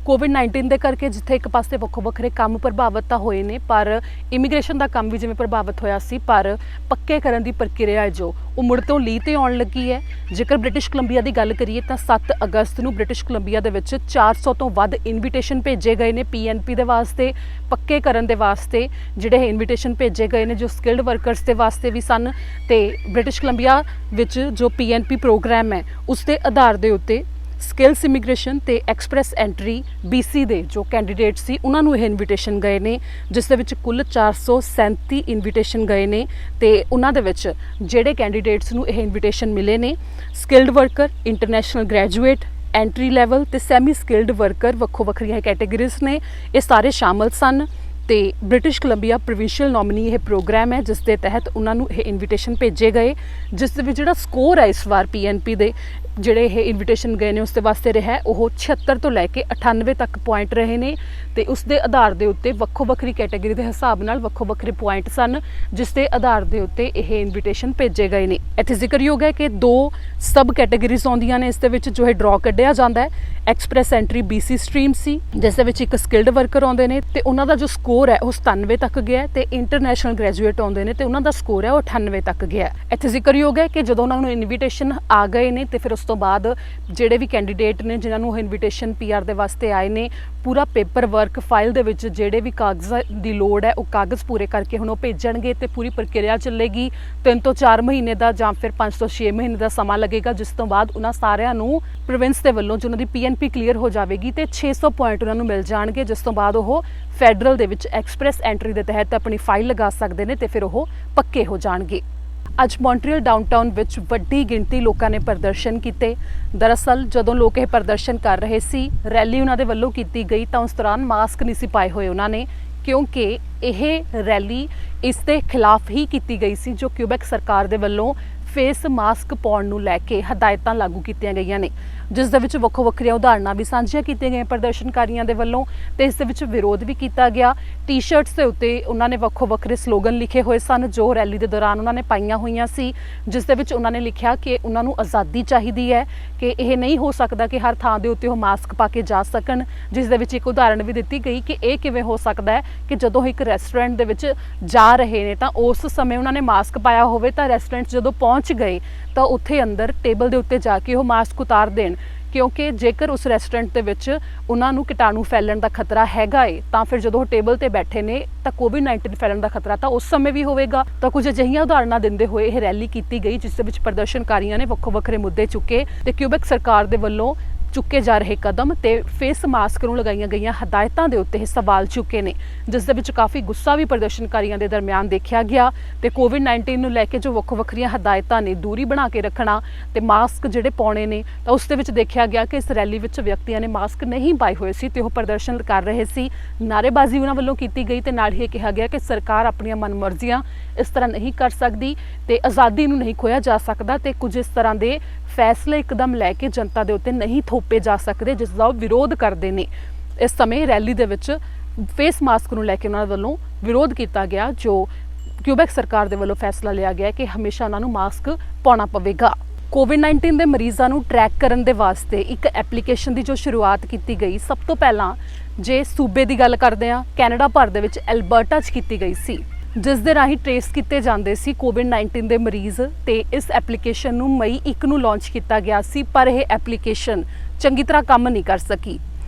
कोविड-19 ਦੇ ਕਰਕੇ ਜਿੱਥੇ ਇੱਕ ਪਾਸੇ ਵੱਖੋ ਵੱਖਰੇ ਕੰਮ ਪ੍ਰਭਾਵਿਤ ਤਾਂ ਹੋਏ ਨੇ, ਪਰ ਇਮੀਗ੍ਰੇਸ਼ਨ ਦਾ ਕੰਮ ਵੀ ਜਿਵੇਂ ਪ੍ਰਭਾਵਿਤ ਹੋਇਆ ਸੀ, ਪਰ ਪੱਕੇ ਕਰਨ ਦੀ ਪ੍ਰਕਿਰਿਆ ਹੈ ਜੋ ਉਹ ਮੁੜ ਤੋਂ ਲੀਹ ਤੇ ਆਉਣ ਲੱਗੀ ਹੈ। ਜੇਕਰ ਬ੍ਰਿਟਿਸ਼ ਕੋਲੰਬੀਆ ਦੀ ਗੱਲ ਕਰੀਏ ਤਾਂ 7 ਅਗਸਤ ਨੂੰ ਬ੍ਰਿਟਿਸ਼ ਕੋਲੰਬੀਆ ਦੇ ਵਿੱਚ 400 ਤੋਂ ਵੱਧ ਇਨਵੀਟੇਸ਼ਨ ਭੇਜੇ ਗਏ ਨੇ ਪੀਐਨਪੀ ਦੇ ਵਾਸਤੇ, ਪੱਕੇ ਕਰਨ ਦੇ ਵਾਸਤੇ। ਜਿਹੜੇ ਇਨਵੀਟੇਸ਼ਨ ਭੇਜੇ ਗਏ ਨੇ ਜੋ ਸਕਿਲਡ ਵਰਕਰਸ ਦੇ ਵਾਸਤੇ ਵੀ ਸਨ, ਤੇ ਬ੍ਰਿਟਿਸ਼ ਕੋਲੰਬੀਆ ਵਿੱਚ ਜੋ ਪੀਐਨਪੀ ਪ੍ਰੋਗਰਾਮ ਹੈ ਉਸ ਦੇ ਆਧਾਰ ਦੇ ਉੱਤੇ ਸਕਿਲਸ ਇਮੀਗ੍ਰੇਸ਼ਨ ਤੇ ਐਕਸਪ੍ਰੈਸ ਐਂਟਰੀ BC ਦੇ ਜੋ ਕੈਂਡੀਡੇਟ ਸੀ ਉਹਨਾਂ ਨੂੰ ਇਹ ਇਨਵੀਟੇਸ਼ਨ ਗਏ ਨੇ, ਜਿਸ ਦੇ ਵਿੱਚ ਕੁੱਲ 437 ਇਨਵੀਟੇਸ਼ਨ ਗਏ ਨੇ। ਤੇ ਉਹਨਾਂ ਦੇ ਵਿੱਚ ਜਿਹੜੇ ਕੈਂਡੀਡੇਟਸ ਨੂੰ ਇਹ ਇਨਵੀਟੇਸ਼ਨ ਮਿਲੇ ਨੇ, skilled worker, international graduate, entry level ਤੇ ਸੈਮੀ ਸਕਿਲਡ ਵਰਕਰ, ਵੱਖੋ ਵੱਖਰੀਆਂ ਕੈਟੇਗਰੀਜ਼ ਨੇ, ਇਹ ਸਾਰੇ ਸ਼ਾਮਲ ਸਨ। ਤੇ ਬ੍ਰਿਟਿਸ਼ ਕੋਲੰਬੀਆ ਪ੍ਰੋਵਿੰਸ਼ੀਅਲ ਨੋਮਨੀ ਇਹ ਪ੍ਰੋਗਰਾਮ ਹੈ ਜਿਸ ਦੇ ਤਹਿਤ ਉਹਨਾਂ ਨੂੰ ਇਹ ਇਨਵੀਟੇਸ਼ਨ ਭੇਜੇ ਗਏ, ਜਿਸ ਦੇ ਵਿੱਚ ਜਿਹੜਾ ਸਕੋਰ ਹੈ ਇਸ ਵਾਰ ਪੀਐਨਪੀ ਦੇ ਜਿਹੜੇ ਇਹ ਇਨਵੀਟੇਸ਼ਨ ਗਏ ਨੇ ਉਸ ਦੇ ਵਾਸਤੇ ਰਿਹਾ ਉਹ 76 ਤੋਂ ਲੈ ਕੇ 98 ਤੱਕ ਪੁਆਇੰਟ ਰਹੇ ਨੇ। ਤੇ ਉਸ ਦੇ ਆਧਾਰ ਦੇ ਉੱਤੇ ਵੱਖੋ ਵੱਖਰੀ ਕੈਟੇਗਰੀ ਦੇ ਹਿਸਾਬ ਨਾਲ ਵੱਖੋ ਵੱਖਰੇ ਪੁਆਇੰਟ ਸਨ, ਜਿਸ ਦੇ ਆਧਾਰ ਦੇ ਉੱਤੇ ਇਹ ਇਨਵੀਟੇਸ਼ਨ ਭੇਜੇ ਗਏ ਨੇ। ਇੱਥੇ ਜ਼ਿਕਰਯੋਗ ਹੈ ਕਿ 2 ਸਬ ਕੈਟੇਗਰੀਜ਼ ਆਉਂਦੀਆਂ ਨੇ ਇਸ ਦੇ ਵਿੱਚ, ਜੋ ਇਹ ਡਰਾਅ ਕੱਢਿਆ ਜਾਂਦਾ ਹੈ। ਐਕਸਪ੍ਰੈਸ ਐਂਟਰੀ BC ਸਟਰੀਮ ਸੀ, ਜਿਸ ਦੇ ਵਿੱਚ ਇੱਕ ਸਕਿਲਡ ਵਰਕਰ ਆਉਂਦੇ ਨੇ ਤੇ ਉਹਨਾਂ ਦਾ ਜੋ ਸਕੋਰ ਹੈ ਉਹ 97 ਤੱਕ ਗਿਆ, ਤੇ ਇੰਟਰਨੈਸ਼ਨਲ ਗ੍ਰੈਜੂਏਟ ਆਉਂਦੇ ਨੇ ਤੇ ਉਹਨਾਂ ਦਾ ਸਕੋਰ ਹੈ ਉਹ 98 ਤੱਕ ਗਿਆ। ਇੱਥੇ ਜ਼ਿਕਰਯੋਗ ਹੈ ਕਿ ਜਦੋਂ ਉਹਨਾਂ ਨੂੰ ਇਨਵੀਟੇਸ਼ਨ ਆ ਗਏ ਨੇ ਤੇ ਫਿਰ ਉਸ ਤੋਂ ਬਾਅਦ ਜਿਹੜੇ ਵੀ ਕੈਂਡੀਡੇਟ ਨੇ ਜਿਨ੍ਹਾਂ ਨੂੰ ਇਨਵੀਟੇਸ਼ਨ PR ਦੇ ਵਾਸਤੇ ਆਏ ਨੇ, ਪੂਰਾ ਪੇਪਰ ਵਰਕ ਫਾਈਲ ਦੇ ਵਿੱਚ ਜਿਹੜੇ ਵੀ ਕਾਗਜ਼ਾਂ ਦੀ ਲੋੜ ਹੈ ਉਹ ਕਾਗਜ਼ ਪੂਰੇ ਕਰਕੇ ਹੁਣ ਉਹ ਭੇਜਣਗੇ ਤੇ ਪੂਰੀ ਪ੍ਰਕਿਰਿਆ ਚੱਲੇਗੀ। 3 ਤੋਂ 4 ਮਹੀਨੇ ਦਾ ਜਾਂ ਫਿਰ 5 ਤੋਂ 6 ਮਹੀਨੇ ਦਾ ਸਮਾਂ ਲੱਗੇਗਾ, ਜਿਸ ਤੋਂ ਬਾਅਦ ਉਹਨਾਂ ਸਾਰਿਆਂ ਨੂੰ ਪ੍ਰੋਵਿੰਸ ਦੇ ਵੱਲੋਂ ਜੋ ਉਹਨਾਂ ਦੀ PNP ਕਲੀਅਰ ਹੋ ਜਾਵੇਗੀ ਤੇ 600 ਪੁਆਇੰਟ ਉਹਨਾਂ ਨੂੰ ਮਿਲ ਜਾਣਗੇ, ਜਿਸ ਤੋਂ ਬਾਅਦ ਉਹ ਫੈਡਰਲ ਦੇ ਵਿੱਚ ਐਕਸਪ੍ਰੈਸ ਐਂਟਰੀ ਦੇ ਤਹਿਤ ਆਪਣੀ ਫਾਈਲ ਲਗਾ ਸਕਦੇ ਨੇ ਤੇ ਫਿਰ ਉਹ ਪੱਕੇ ਹੋ ਜਾਣਗੇ। ਅੱਜ ਮੌਂਟਰੀਅਲ ਡਾਊਨਟਾਊਨ ਵਿੱਚ ਵੱਡੀ ਗਿਣਤੀ ਲੋਕਾਂ ਨੇ ਪ੍ਰਦਰਸ਼ਨ ਕੀਤੇ। ਦਰਅਸਲ ਜਦੋਂ ਲੋਕ ਇਹ ਪ੍ਰਦਰਸ਼ਨ ਕਰ ਰਹੇ ਸੀ, ਰੈਲੀ ਉਹਨਾਂ ਦੇ ਵੱਲੋਂ ਕੀਤੀ ਗਈ ਤਾਂ ਉਸ ਦੌਰਾਨ ਮਾਸਕ ਨਹੀਂ ਸੀ ਪਾਏ ਹੋਏ ਉਹਨਾਂ ਨੇ, ਕਿਉਂਕਿ ਇਹ ਰੈਲੀ ਇਸ ਦੇ ਖਿਲਾਫ ਹੀ ਕੀਤੀ ਗਈ ਸੀ ਜੋ ਕਿਊਬੈਕ ਸਰਕਾਰ ਦੇ ਵੱਲੋਂ ਫੇਸ ਮਾਸਕ ਪਾਉਣ ਨੂੰ ਲੈ ਕੇ ਹਦਾਇਤਾਂ ਲਾਗੂ ਕੀਤੀਆਂ ਗਈਆਂ ਨੇ, ਜਿਸ ਦੇ ਵਿੱਚ ਵੱਖੋ ਵੱਖਰੀਆਂ ਉਦਾਹਰਨਾਂ ਵੀ ਸਾਂਝੀਆਂ ਕੀਤੀਆਂ ਗਈਆਂ ਪ੍ਰਦਰਸ਼ਨਕਾਰੀਆਂ ਦੇ ਵੱਲੋਂ ਤੇ ਇਸ ਦੇ ਵਿੱਚ ਵਿਰੋਧ ਵੀ ਕੀਤਾ ਗਿਆ। ਟੀ-ਸ਼ਰਟਸ ਦੇ ਉੱਤੇ ਉਹਨਾਂ ਨੇ ਵੱਖੋ ਵੱਖਰੇ ਸਲੋਗਨ ਲਿਖੇ ਹੋਏ ਸਨ ਜੋ ਰੈਲੀ ਦੇ ਦੌਰਾਨ ਉਹਨਾਂ ਨੇ ਪਾਈਆਂ ਹੋਈਆਂ ਸੀ, ਜਿਸ ਦੇ ਵਿੱਚ ਉਹਨਾਂ ਨੇ ਲਿਖਿਆ ਕਿ ਉਹਨਾਂ ਨੂੰ ਆਜ਼ਾਦੀ ਚਾਹੀਦੀ ਹੈ, ਕਿ ਇਹ ਨਹੀਂ ਹੋ ਸਕਦਾ ਕਿ ਹਰ ਥਾਂ ਦੇ ਉੱਤੇ ਉਹ ਮਾਸਕ ਪਾ ਕੇ ਜਾ ਸਕਣ। ਜਿਸ ਦੇ ਵਿੱਚ ਇੱਕ ਉਦਾਹਰਣ ਵੀ ਦਿੱਤੀ ਗਈ ਕਿ ਇਹ ਕਿਵੇਂ ਹੋ ਸਕਦਾ ਹੈ ਕਿ ਜਦੋਂ ਇੱਕ ਰੈਸਟੋਰੈਂਟ ਦੇ ਵਿੱਚ ਜਾ ਰਹੇ ਨੇ ਤਾਂ ਉਸ ਸਮੇਂ ਉਹਨਾਂ ਨੇ ਮਾਸਕ ਪਾਇਆ ਹੋਵੇ ਤਾਂ ਰੈਸਟੋਰੈਂਟ ਜਦੋਂ ਪਹੁੰਚ ਗਏ ਤਾਂ ਉੱਥੇ ਅੰਦਰ ਟੇਬਲ ਦੇ ਉੱਤੇ ਜਾ ਕੇ ਉਹ ਮਾਸਕ ਉਤਾਰ ਦੇਣ, ਕਿਉਂਕਿ ਜੇਕਰ ਉਸ ਰੈਸਟੋਰੈਂਟ ਦੇ ਵਿੱਚ ਉਹਨਾਂ ਨੂੰ ਕੀਟਾਣੂ ਫੈਲਣ ਦਾ ਖਤਰਾ ਹੈਗਾ ਏ ਤਾਂ ਫਿਰ ਜਦੋਂ ਉਹ ਟੇਬਲ ਤੇ ਬੈਠੇ ਨੇ ਤਾਂ ਕੋਵਿਡ-19 ਫੈਲਣ ਦਾ ਖਤਰਾ ਤਾਂ ਉਸ ਸਮੇਂ ਵੀ ਹੋਵੇਗਾ। ਤਾਂ ਕੁਝ ਅਜਿਹੀਆਂ ਉਦਾਹਰਨਾਂ ਦਿੰਦੇ ਹੋਏ ਇਹ ਰੈਲੀ ਕੀਤੀ ਗਈ, ਜਿਸ ਦੇ ਵਿੱਚ ਪ੍ਰਦਰਸ਼ਨਕਾਰੀਆਂ ਨੇ ਵੱਖੋ ਵੱਖਰੇ ਮੁੱਦੇ ਚੁੱਕੇ ਤੇ ਕਿਊਬੈਕ ਸਰਕਾਰ ਦੇ ਵੱਲੋਂ ਚੁੱਕੇ ਜਾ ਰਹੇ ਕਦਮ ਤੇ ਫੇਸ ਮਾਸਕ ਨੂੰ ਲਗਾਈਆਂ ਗਈਆਂ ਹਦਾਇਤਾਂ ਦੇ ਉੱਤੇ ਇਹ ਸਵਾਲ ਚੁੱਕੇ ਨੇ, ਜਿਸ ਦੇ ਵਿੱਚ ਕਾਫੀ ਗੁੱਸਾ ਵੀ ਪ੍ਰਦਰਸ਼ਨਕਾਰੀਆਂ ਦੇ ਦਰਮਿਆਨ ਦੇਖਿਆ ਗਿਆ। ਤੇ ਕੋਵਿਡ-19 ਨੂੰ ਲੈ ਕੇ ਜੋ ਵੱਖੋ ਵੱਖਰੀਆਂ ਹਦਾਇਤਾਂ ਨੇ, ਦੂਰੀ ਬਣਾ ਕੇ ਰੱਖਣਾ ਤੇ ਮਾਸਕ ਜਿਹੜੇ ਪਾਉਣੇ ਨੇ, ਤਾਂ ਉਸ ਦੇ ਵਿੱਚ ਦੇਖਿਆ ਗਿਆ ਕਿ ਇਸ ਰੈਲੀ ਵਿੱਚ ਵਿਅਕਤੀਆਂ ਨੇ ਮਾਸਕ ਨਹੀਂ ਪਾਏ ਹੋਏ ਸੀ ਤੇ ਉਹ ਪ੍ਰਦਰਸ਼ਨ ਕਰ ਰਹੇ ਸੀ। ਨਾਅਰੇਬਾਜ਼ੀ ਉਹਨਾਂ ਵੱਲੋਂ ਕੀਤੀ ਗਈ ਤੇ ਨਾਲ ਹੀ ਇਹ ਕਿਹਾ ਗਿਆ ਕਿ ਸਰਕਾਰ ਆਪਣੀਆਂ ਮਨਮਰਜ਼ੀਆਂ ਇਸ ਤਰ੍ਹਾਂ ਨਹੀਂ ਕਰ ਸਕਦੀ ਤੇ ਆਜ਼ਾਦੀ ਨੂੰ ਨਹੀਂ ਖੋਇਆ ਜਾ ਸਕਦਾ ਤੇ ਕੁਝ ਇਸ ਤਰ੍ਹਾਂ ਦੇ ਫੈਸਲੇ ਇੱਕਦਮ ਲੈ ਕੇ ਜਨਤਾ ਦੇ ਉੱਤੇ ਨਹੀਂ ਥੋਪੇ ਜਾ ਸਕਦੇ, ਜਿਸ ਦਾ ਉਹ ਵਿਰੋਧ ਕਰਦੇ ਨੇ। ਇਸ ਸਮੇਂ ਰੈਲੀ ਦੇ ਵਿੱਚ ਫੇਸ ਮਾਸਕ ਨੂੰ ਲੈ ਕੇ ਉਹਨਾਂ ਵੱਲੋਂ ਵਿਰੋਧ ਕੀਤਾ ਗਿਆ, ਜੋ ਕਿਊਬੈਕ ਸਰਕਾਰ ਦੇ ਵੱਲੋਂ ਫੈਸਲਾ ਲਿਆ ਗਿਆ ਕਿ ਹਮੇਸ਼ਾ ਉਹਨਾਂ ਨੂੰ ਮਾਸਕ ਪਾਉਣਾ ਪਵੇਗਾ। ਕੋਵਿਡ-19 ਦੇ ਮਰੀਜ਼ਾਂ ਨੂੰ ਟਰੈਕ ਕਰਨ ਦੇ ਵਾਸਤੇ ਇੱਕ ਐਪਲੀਕੇਸ਼ਨ ਦੀ ਜੋ ਸ਼ੁਰੂਆਤ ਕੀਤੀ ਗਈ, ਸਭ ਤੋਂ ਪਹਿਲਾਂ ਜੇ ਸੂਬੇ ਦੀ ਗੱਲ ਕਰਦੇ ਹਾਂ, ਕੈਨੇਡਾ ਭਰ ਦੇ ਵਿੱਚ ਐਲਬਰਟਾ 'ਚ ਕੀਤੀ ਗਈ ਸੀ, ਜਿਸ ਦੇ ਰਾਹੀਂ ਟ੍ਰੇਸ ਕੀਤੇ ਜਾਂਦੇ ਸੀ ਕੋਵਿਡ-19 ਦੇ ਮਰੀਜ਼। ਤੇ ਇਸ ਐਪਲੀਕੇਸ਼ਨ ਨੂੰ ਮਈ 1 ਨੂੰ ਲਾਂਚ ਕੀਤਾ ਗਿਆ ਸੀ, ਪਰ ਇਹ ਐਪਲੀਕੇਸ਼ਨ ਚੰਗੀ ਤਰ੍ਹਾਂ ਕੰਮ ਨਹੀਂ ਕਰ ਸਕੀ।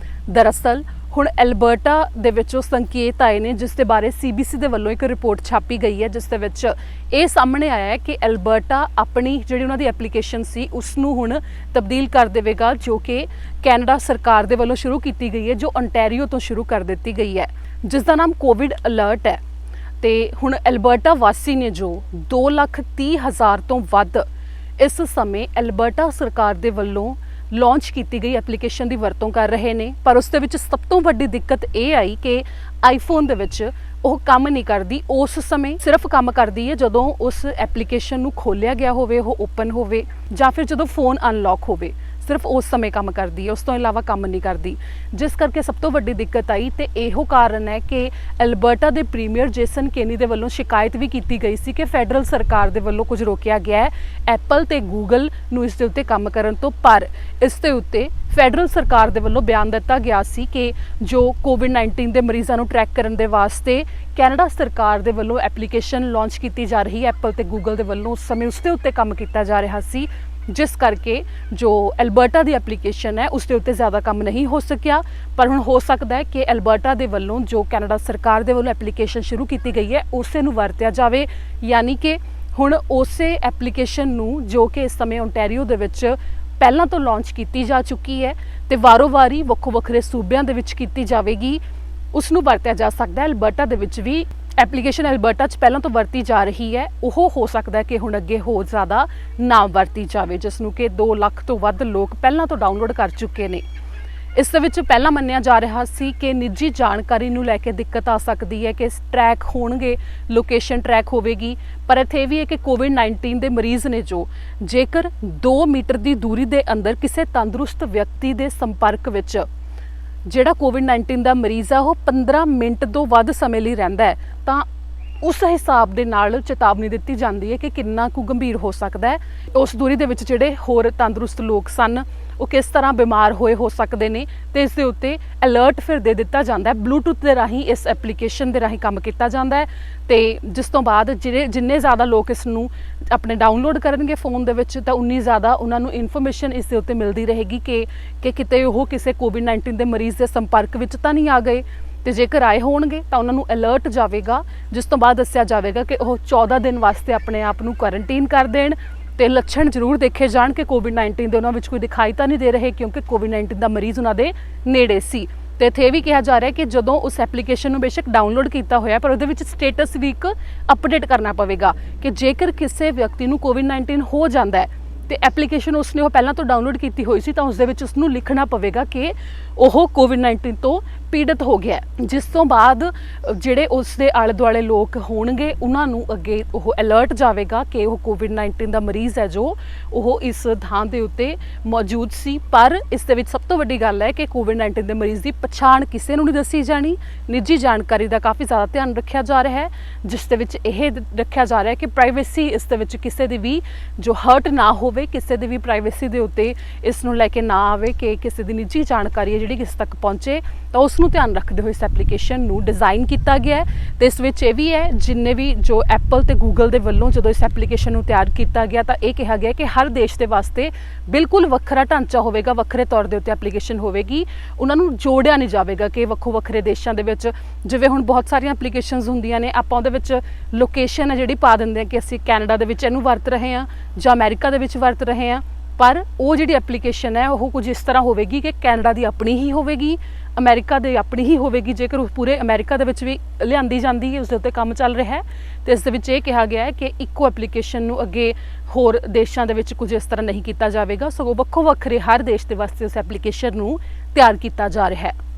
ਦਰਅਸਲ ਹੁਣ ਐਲਬਰਟਾ ਦੇ ਵਿੱਚੋਂ ਸੰਕੇਤ ਆਏ ਨੇ, ਜਿਸ ਦੇ ਬਾਰੇ CBC ਦੇ ਵੱਲੋਂ ਇੱਕ ਰਿਪੋਰਟ ਛਾਪੀ ਗਈ ਹੈ, ਜਿਸ ਦੇ ਵਿੱਚ ਇਹ ਸਾਹਮਣੇ ਆਇਆ ਹੈ ਕਿ ਐਲਬਰਟਾ ਆਪਣੀ ਜਿਹੜੀ ਉਹਨਾਂ ਦੀ ਐਪਲੀਕੇਸ਼ਨ ਸੀ ਉਸ ਨੂੰ ਹੁਣ ਤਬਦੀਲ ਕਰ ਦੇਵੇਗਾ, ਜੋ ਕਿ ਕੈਨੇਡਾ ਸਰਕਾਰ ਦੇ ਵੱਲੋਂ ਸ਼ੁਰੂ ਕੀਤੀ ਗਈ ਹੈ, ਜੋ ontario ਤੋਂ ਸ਼ੁਰੂ ਕਰ ਦਿੱਤੀ ਗਈ ਹੈ, ਜਿਸ ਦਾ ਨਾਮ ਕੋਵਿਡ ਅਲਰਟ ਹੈ। ਤੇ ਹੁਣ ਐਲਬਰਟਾ ਵਾਸੀ ਨੇ ਜੋ 2,30,000 ਤੋਂ ਵੱਧ ਇਸ ਸਮੇਂ ਐਲਬਰਟਾ ਸਰਕਾਰ ਦੇ ਵੱਲੋਂ ਲਾਂਚ ਕੀਤੀ ਗਈ ਐਪਲੀਕੇਸ਼ਨ ਦੀ ਵਰਤੋਂ ਕਰ ਰਹੇ ਨੇ। ਪਰ ਉਸ ਦੇ ਵਿੱਚ ਸਭ ਤੋਂ ਵੱਡੀ ਦਿੱਕਤ ਇਹ ਆਈ ਕਿ ਆਈਫੋਨ ਦੇ ਵਿੱਚ ਉਹ ਕੰਮ ਨਹੀਂ ਕਰਦੀ। ਉਸ ਸਮੇਂ ਸਿਰਫ ਕੰਮ ਕਰਦੀ ਹੈ ਜਦੋਂ ਉਸ ਐਪਲੀਕੇਸ਼ਨ ਨੂੰ ਖੋਲ੍ਹਿਆ ਗਿਆ ਹੋਵੇ, ਉਹ ਓਪਨ ਹੋਵੇ, ਜਾਂ ਫਿਰ ਜਦੋਂ ਫੋਨ ਅਨਲੌਕ ਹੋਵੇ। सिर्फ उस समय काम करती है, उस तो इलावा काम नहीं करती, जिस करके सब तो वड्डी दिक्कत आई। तो इहो कारण है कि एलबर्टा के प्रीमियर जेसन केनी के वलों शिकायत भी की गई सी कि फैडरल सरकार के वलों कुछ रोकिया गया है एप्पल ते गूगल नूं इस दे उत्ते काम करन तो, पर इस दे उत्ते फैडरल सरकार के वलों बयान दिता गया सी कि जो कोविड-19 के मरीजों को ट्रैक करने के वास्ते कैनेडा सरकार के वलों एप्लीकेशन लॉन्च की जा रही है एप्पल ते गूगल के वलों उस समय उसके उत्ते काम किया जा रहा सी, जिस करके जो एलबर्टा की एप्लीकेशन है उसके उत्ते ज़्यादा काम नहीं हो सकिया। पर हुण हो सकता है कि एलबर्टा के वलों जो कैनेडा सरकार के वलों एप्लीकेशन शुरू की गई है उसे नूं वरतिया जाए, यानी कि हुण उसे एप्लीकेशन नूं जो कि इस समय ओंटैरियो दे विच पहलां तो लॉन्च की जा चुकी है तो वारों वारी वक्खो वक्खरे सूबियां दे विच कीती जावेगी, उसनूं वरतिया जा सकता है। एलबर्टा दे विच भी एप्लीकेशन एलबर्टा च पहलां तो वरती जा रही है, वो हो सकता है कि हुण अगे होर ज़्यादा ना वरती जाए, जिसनूं कि 2 लाख तो वध लोग पहलां तो डाउनलोड कर चुके हैं। इस दे विच पहलां मन्निया जा रहा सी कि निजी जानकारी नूं लैके दिक्कत आ सकती है कि ट्रैक होणगे, लोकेशन ट्रैक होवेगी, पर इत्थे भी है कि कोविड-19 के मरीज़ ने जो जेकर 2 मीटर की दूरी के अंदर किसी तंदुरुस्त व्यक्ति के संपर्क विच जिहड़ा कोविड-19 का मरीज़ है वो 15 मिनट तो वध समय लई रहिंदा है, तां उस हिसाब दे नाल चेतावनी दित्ती जाती है कि कितना कु गंभीर हो सकता है। उस दूरी दे विच जिहड़े होर तंदुरुस्त लोग सन वो किस तरह बीमार होए हो सकते हैं, तो इस दे उत्ते अलर्ट फिर दे दिता जाता है। ब्लूटूथ के राही इस एप्लीकेशन के राही काम किया जाता है, तो जिस तो बाद जिन्ने ज़्यादा लोग इसनूं अपने डाउनलोड करेंगे फोन दे विच तो उन्नी ज़्यादा उन्होंने इन्फॉर्मेशन इस दे उत्ते मिलती रहेगी कि किते वो किसी कोविड-19 के मरीज़ के संपर्क विच तां नहीं आ गए, तो जेकर आए होणगे तो उन्होंने अलर्ट जाएगा, जिस तो बाद दस्सिया जाएगा कि वह 14 दिन वास्ते अपने आप नूं क्वारंटीन कर देण ते लक्षण जरूर देखे जाण कि कोविड-19 दे उन्हां विच कोई दिखाई तो नहीं दे रहे, क्योंकि कोविड-19 का मरीज़ उन्होंने नेड़े सी। तो इत्थे भी कहा जा रहा है कि जदों उस एप्लीकेशन में बेशक डाउनलोड किया होया पर उहदे विच स्टेटस भी एक अपडेट करना पवेगा कि जेकर किसी व्यक्ति नूं कोविड-19 हो जाता है तो एप्लीकेशन उसने वो पहलां तो डाउनलोड की हुई सी, तो उस दे विच उसनूं लिखना पवेगा कि वह कोविड-19 तो पीड़ित हो गया, जिस तो बाद जिहड़े उसके आले दुआले लोग होणगे उन्होंने अगे वो अलर्ट जाएगा कि वह कोविड-19 का मरीज़ है जो वो इस थां दे उत्ते मौजूद सी। पर इस दे विच सब तो वड्डी गल है कि कोविड-19 के मरीज़ की पछाण किसी नूं नहीं दसी जानी, निजी जानकारी का काफ़ी ज़्यादा ध्यान रखा जा रहा है, जिस दे विच यह रखा जा रहा है कि प्राइवेसी इस दे विच किसी की भी जो हर्ट ना होवे, किसी की भी प्राइवेसी के उत्ते इस नूं लैके ना आवे कि किसी की निजी जानकारी है जिहड़ी किसी तक पहुँचे, तो उसनूं ध्यान रखते हुए इस एप्लीकेशन नूं डिज़ाइन किया गया है। तो इस विच ये भी है जिन्ने भी जो एप्पल ते गूगल के वलों जो इस एप्लीकेशन नूं तैयार किया गया तो यह कहा गया कि हर देश के वास्ते बिल्कुल वक्रा ढांचा होवेगा, वक्रे तौर के उत्ते एप्लीकेशन होवेगी, उन्होंने जोड़िया नहीं जाएगा कि वक्खो वक्खरे देशों के विच जिवें हुण बहुत सारिया एप्लीकेशनस होंदियां ने, आपां उहदे विच लोकेशन है जिहड़ी पा दिंदे कि असीं कैनेडा दे विच इहनूं वरत रहे हैं जां अमेरिका दे विच वरत रहे हैं, पर वो जिहड़ी एप्लीकेशन है वो कुछ इस तरह होवेगी कि कैनेडा की अपनी ही होवेगी, अमेरिका की अपनी ही होवेगी, जेकर पूरे अमेरिका दे विच भी लिआंदी जांदी है उसदे उत्ते काम चल रहा है। तो इस दे विच ये कहा गया है कि इक्को एप्लीकेशन नूं अगे होर देशों के विच कुछ इस तरह नहीं किया जाएगा, सगों वक्खो वक्खरे हर देश के वास्ते उस एप्लीकेशन नूं तैयार किया जा रहा है।